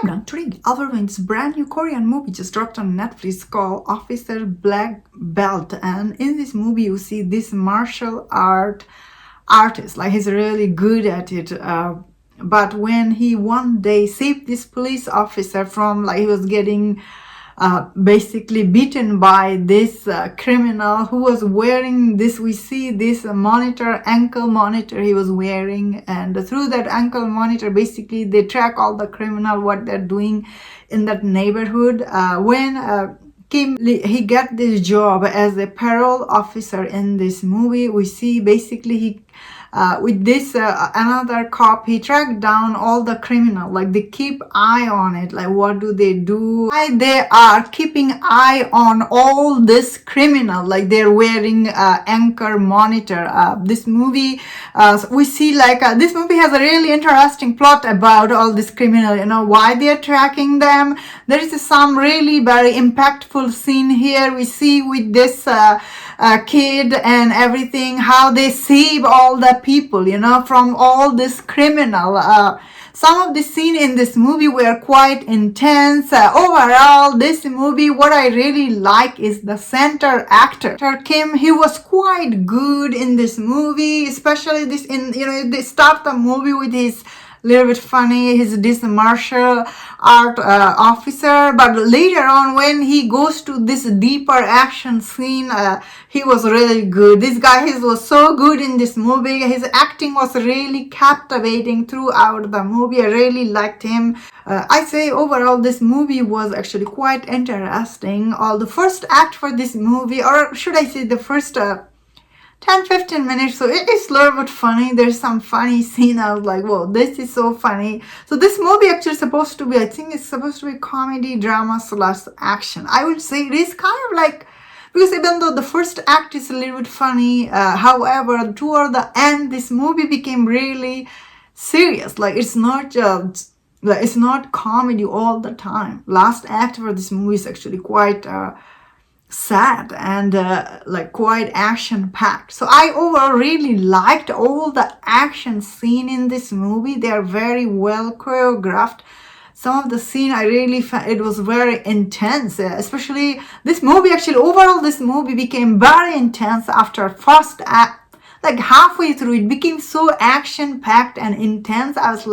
everyone, today Alvarez's brand new Korean movie just dropped on Netflix called Officer Black Belt, and in this movie you see this martial artist, like he's really good at it, but when he one day saved this police officer from, like, he was getting basically beaten by this criminal who was wearing this, we see this ankle monitor he was wearing, and through that ankle monitor basically they track all the criminal, what they're doing in that neighborhood. When Kim Lee, he got this job as a parole officer in this movie, we see basically he with this another cop, he tracked down all the criminal, like they keep eye on it, like what do, why they are keeping eye on all this criminal, like they're wearing anchor monitor. This movie we see like this movie has a really interesting plot about all this criminal, why they're tracking them. There is some really very impactful scene here we see with this kid and everything, how they save all the people, from all this criminal. Some of the scene in this movie were quite intense. Overall, this movie, what I really like is the center actor, Kim. He was quite good in this movie, especially this they start the movie with his little bit funny, he's this martial art officer, but later on when he goes to this deeper action scene, he was really good. This guy, he was so good in this movie. His acting was really captivating throughout the movie. I really liked him. I say overall this movie was actually quite interesting. All the first act for this movie, or should I say the first 10-15 minutes, so it is a little bit funny. There's some funny scene. I was like, whoa, this is so funny. So this movie actually supposed to be, I think it's supposed to be comedy, drama / action. I would say it is kind of like, because even though the first act is a little bit funny, however, toward the end this movie became really serious. Like it's not just, like it's not comedy all the time. Last act for this movie is actually quite sad and like quite action packed. So I overall really liked all the action scene in this movie. They are very well choreographed. Some of the scene I really found it was very intense, especially this movie. Actually overall this movie became very intense after first act. Like halfway through it became so action packed and intense. I was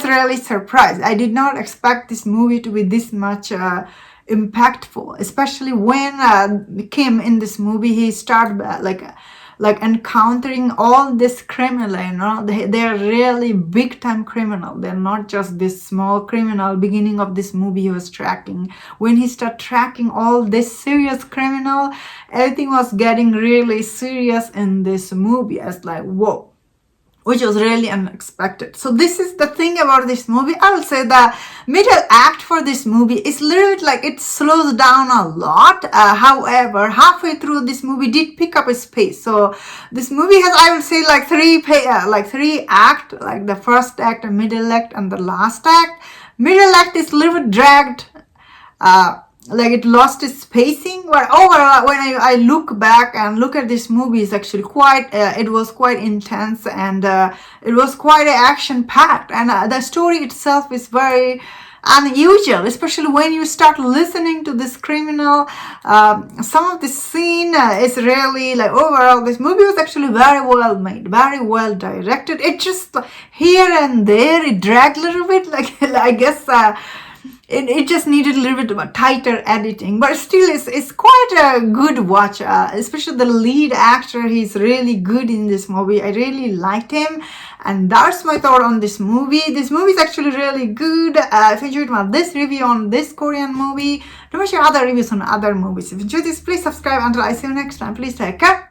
really surprised. I did not expect this movie to be this much impactful, especially when Kim in this movie, he started like encountering all this criminal. They're really big time criminal. They're not just this small criminal. Beginning of this movie he was tracking. When he started tracking all this serious criminal, everything was getting really serious in this movie. I was like, whoa, which was really unexpected. So this is the thing about this movie. I will say the middle act for this movie is a little bit like it slows down a lot. However, halfway through this movie did pick up its pace. So this movie has, I would say, like three acts, like the first act, the middle act, and the last act. Middle act is a little bit dragged. Like it lost its pacing, but overall when I look back and look at this movie, it's actually quite it was quite intense, and it was quite action packed, and the story itself is very unusual, especially when you start listening to this criminal. Some of the scene is really like, overall this movie was actually very well made, very well directed. It just here and there it dragged a little bit, like I guess it just needed a little bit of a tighter editing, but still it's quite a good watch, especially the lead actor. He's really good in this movie. I really liked him, and that's my thought on this movie. This movie is actually really good. If you enjoyed this review on this Korean movie, don't share other reviews on other movies. If you enjoyed this, please subscribe. Until I see you next time, please take care.